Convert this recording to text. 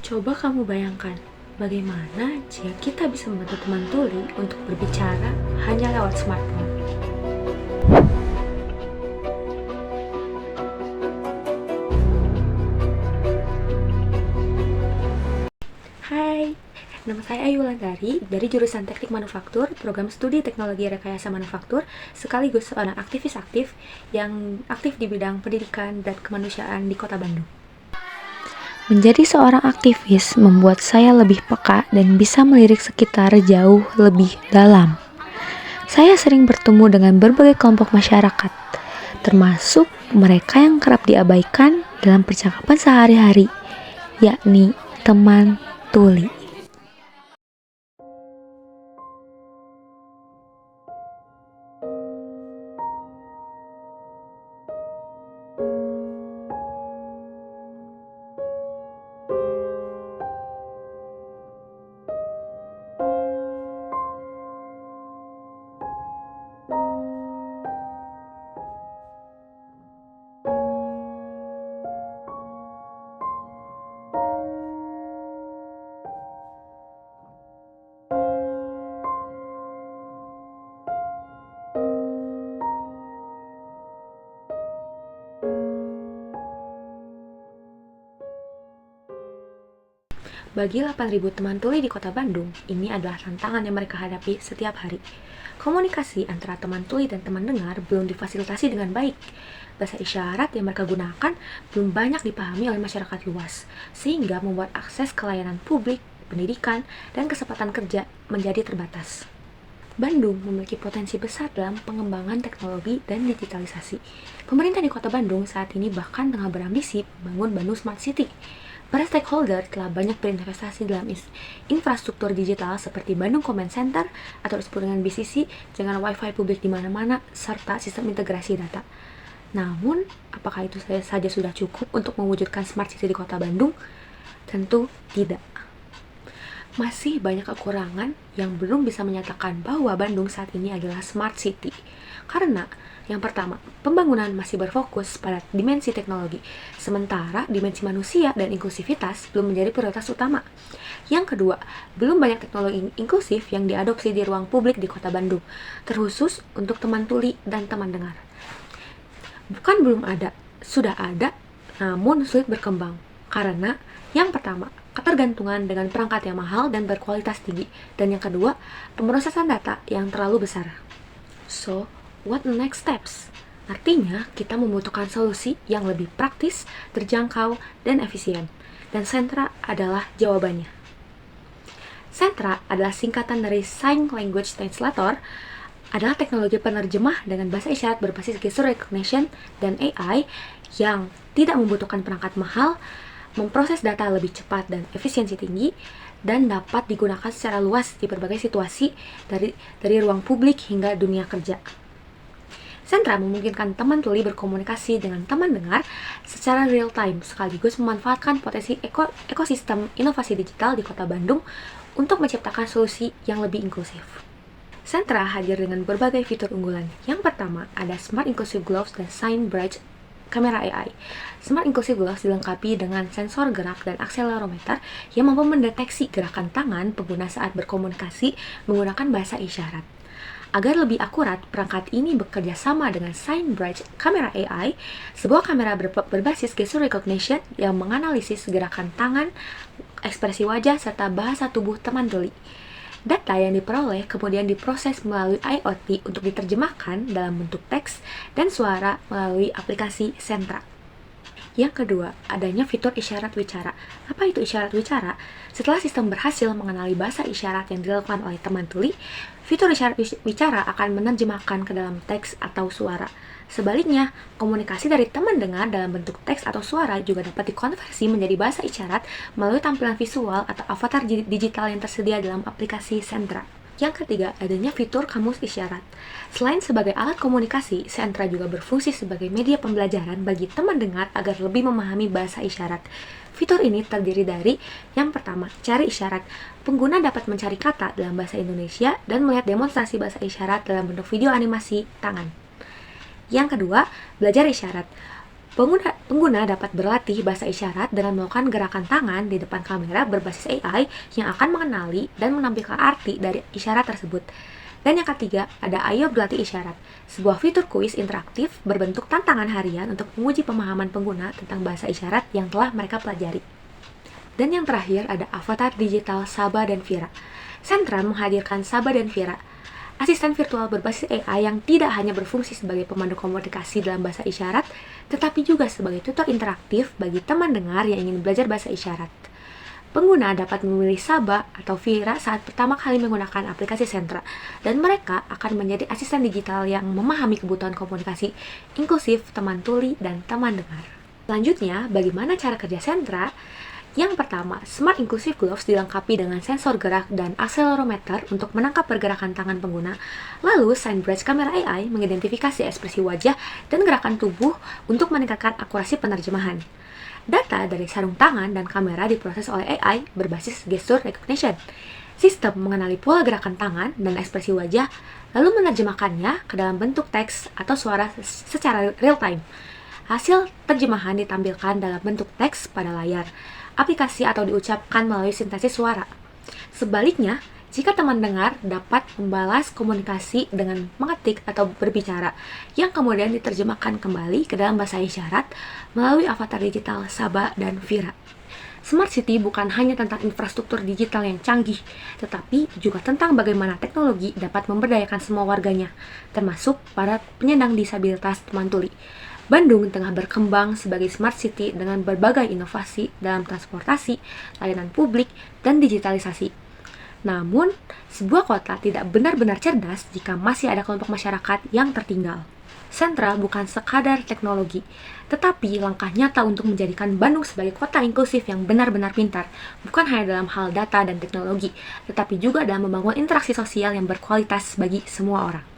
Coba kamu bayangkan, bagaimana jika kita bisa membantu teman tuli untuk berbicara hanya lewat smartphone. Hai, nama saya Ayu Wulandari dari jurusan Teknik Manufaktur, program studi Teknologi Rekayasa Manufaktur, sekaligus seorang aktivis aktif yang aktif di bidang pendidikan dan kemanusiaan di Kota Bandung. Menjadi seorang aktivis membuat saya lebih peka dan bisa melirik sekitar jauh lebih dalam. Saya sering bertemu dengan berbagai kelompok masyarakat, termasuk mereka yang kerap diabaikan dalam percakapan sehari-hari, yakni teman tuli. Bagi 8.000 teman tuli di Kota Bandung, ini adalah tantangan yang mereka hadapi setiap hari. Komunikasi antara teman tuli dan teman dengar belum difasilitasi dengan baik. Bahasa isyarat yang mereka gunakan belum banyak dipahami oleh masyarakat luas, sehingga membuat akses ke layanan publik, pendidikan, dan kesempatan kerja menjadi terbatas. Bandung memiliki potensi besar dalam pengembangan teknologi dan digitalisasi. Pemerintah di Kota Bandung saat ini bahkan tengah berambisi membangun Bandung Smart City. Para stakeholder telah banyak berinvestasi dalam infrastruktur digital seperti Bandung Command Center atau disebut dengan BCC, dengan wifi publik di mana-mana, serta sistem integrasi data. Namun, apakah itu saja sudah cukup untuk mewujudkan Smart City di Kota Bandung? Tentu tidak. Masih banyak kekurangan yang belum bisa menyatakan bahwa Bandung saat ini adalah Smart City. Karena, yang pertama, pembangunan masih berfokus pada dimensi teknologi, sementara dimensi manusia dan inklusivitas belum menjadi prioritas utama. Yang kedua, belum banyak teknologi inklusif yang diadopsi di ruang publik di Kota Bandung, terkhusus untuk teman tuli dan teman dengar. Bukan belum ada, sudah ada, namun sulit berkembang. Karena, yang pertama, ketergantungan dengan perangkat yang mahal dan berkualitas tinggi, dan yang kedua, pemrosesan data yang terlalu besar. So, what the next steps? Artinya, kita membutuhkan solusi yang lebih praktis, terjangkau, dan efisien. Dan Sentra adalah jawabannya. Sentra adalah singkatan dari Sign Language Translator, adalah teknologi penerjemah dengan bahasa isyarat berbasis gesture recognition dan AI yang tidak membutuhkan perangkat mahal, memproses data lebih cepat dan efisiensi tinggi, dan dapat digunakan secara luas di berbagai situasi dari ruang publik hingga dunia kerja. Sentra memungkinkan teman tuli berkomunikasi dengan teman dengar secara real time, sekaligus memanfaatkan potensi ekosistem inovasi digital di Kota Bandung untuk menciptakan solusi yang lebih inklusif. Sentra hadir dengan berbagai fitur unggulan. Yang pertama, ada Smart Inclusive Gloves dan Sign Bridge kamera AI. Smart Inclusive Gloves dilengkapi dengan sensor gerak dan akselerometer yang mampu mendeteksi gerakan tangan pengguna saat berkomunikasi menggunakan bahasa isyarat. Agar lebih akurat, perangkat ini bekerja sama dengan Sign Bridge kamera AI, sebuah kamera berbasis gesture recognition yang menganalisis gerakan tangan, ekspresi wajah, serta bahasa tubuh teman tuli. Data yang diperoleh kemudian diproses melalui IoT untuk diterjemahkan dalam bentuk teks dan suara melalui aplikasi Sentra. Yang kedua, adanya fitur isyarat wicara. Apa itu isyarat wicara? Setelah sistem berhasil mengenali bahasa isyarat yang dilakukan oleh teman tuli, fitur isyarat wicara akan menerjemahkan ke dalam teks atau suara. Sebaliknya, komunikasi dari teman dengar dalam bentuk teks atau suara juga dapat dikonversi menjadi bahasa isyarat melalui tampilan visual atau avatar digital yang tersedia dalam aplikasi Sentra. Yang ketiga, adanya fitur kamus isyarat. Selain sebagai alat komunikasi, Sentra juga berfungsi sebagai media pembelajaran bagi teman dengar agar lebih memahami bahasa isyarat. Fitur ini terdiri dari, yang pertama, cari isyarat. Pengguna dapat mencari kata dalam bahasa Indonesia dan melihat demonstrasi bahasa isyarat dalam bentuk video animasi tangan. Yang kedua, belajar isyarat. Pengguna dapat berlatih bahasa isyarat dengan melakukan gerakan tangan di depan kamera berbasis AI yang akan mengenali dan menampilkan arti dari isyarat tersebut. Dan yang ketiga, ada Ayo Berlatih Isyarat, sebuah fitur kuis interaktif berbentuk tantangan harian untuk menguji pemahaman pengguna tentang bahasa isyarat yang telah mereka pelajari. Dan yang terakhir, ada avatar digital Saba dan Vira. Sentra menghadirkan Saba dan Vira, asisten virtual berbasis AI yang tidak hanya berfungsi sebagai pemandu komunikasi dalam bahasa isyarat, tetapi juga sebagai tutor interaktif bagi teman dengar yang ingin belajar bahasa isyarat. Pengguna dapat memilih Saba atau Vira saat pertama kali menggunakan aplikasi Sentra, dan mereka akan menjadi asisten digital yang memahami kebutuhan komunikasi inklusif teman tuli dan teman dengar. Selanjutnya, bagaimana cara kerja Sentra? Yang pertama, Smart Inclusive Gloves dilengkapi dengan sensor gerak dan akselerometer untuk menangkap pergerakan tangan pengguna. Lalu, SignBridge kamera AI mengidentifikasi ekspresi wajah dan gerakan tubuh untuk meningkatkan akurasi penerjemahan. Data dari sarung tangan dan kamera diproses oleh AI berbasis gesture recognition. Sistem mengenali pola gerakan tangan dan ekspresi wajah, lalu menerjemahkannya ke dalam bentuk teks atau suara secara real-time. Hasil terjemahan ditampilkan dalam bentuk teks pada layar aplikasi atau diucapkan melalui sintesis suara. Sebaliknya, jika teman dengar dapat membalas komunikasi dengan mengetik atau berbicara, yang kemudian diterjemahkan kembali ke dalam bahasa isyarat melalui avatar digital Saba dan Vira. Smart City bukan hanya tentang infrastruktur digital yang canggih, tetapi juga tentang bagaimana teknologi dapat memberdayakan semua warganya, termasuk para penyandang disabilitas teman tuli. Bandung tengah berkembang sebagai smart city dengan berbagai inovasi dalam transportasi, layanan publik, dan digitalisasi. Namun, sebuah kota tidak benar-benar cerdas jika masih ada kelompok masyarakat yang tertinggal. Sentra bukan sekadar teknologi, tetapi langkah nyata untuk menjadikan Bandung sebagai kota inklusif yang benar-benar pintar, bukan hanya dalam hal data dan teknologi, tetapi juga dalam membangun interaksi sosial yang berkualitas bagi semua orang.